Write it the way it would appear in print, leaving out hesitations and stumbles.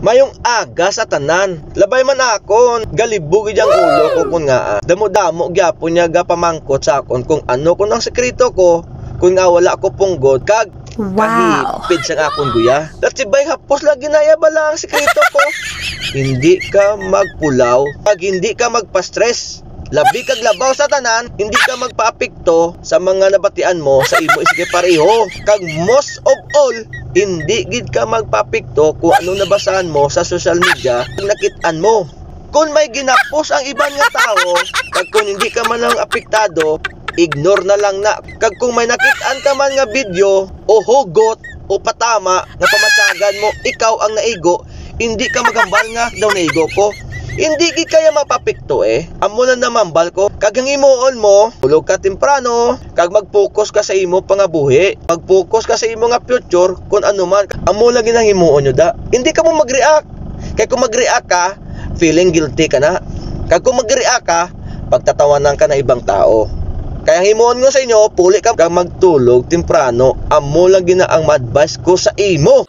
mayong aga sa tanan. Labay man akon, galibog iyang ulo ko kun nga. Damo-damo gyapon niya gapamangkot sa akon kung ano kun ang sekreto ko, kung nga wala ko punggod kag kahipid sa akon guya. Latsibay hapos lagi na bala ang sekreto ko. Hindi ka magpulaw pag hindi ka magpa-stress. Labi kag labaw sa tanan, hindi ka magpaapekto sa mga nabatian mo sa imo isige pareho. Kag most of all, hindi gid ka magpaapekto kung ano nabasahan mo sa social media kung nakitaan mo. Kung may ginapos ang iban nga tao, kag kung hindi ka man lang apektado, ignore na lang na. Kag kung may nakitaan ka man nga video o hugot o patama na pamatsagan mo, ikaw ang naigo, hindi ka magambal nga daw naigo ko. Hindi gid kaya mapapikto amo na namambal ko. Kag ang imuon mo, tulog ka temprano, kag mag-focus ka sa imo pangabuhi. Mag-focus ka sa imo nga future kung ano man. Amo lagi nang imuon nyo da. Hindi ka mo mag-react. Kaya kung mag-react ka, feeling guilty ka na. Kag kung mag-react ka, pagtatawanan ka na ibang tao. Kaya himuon ko sa inyo, puli ka kag magtulog temprano. Amo lagi na ang ma-advise ko sa imo.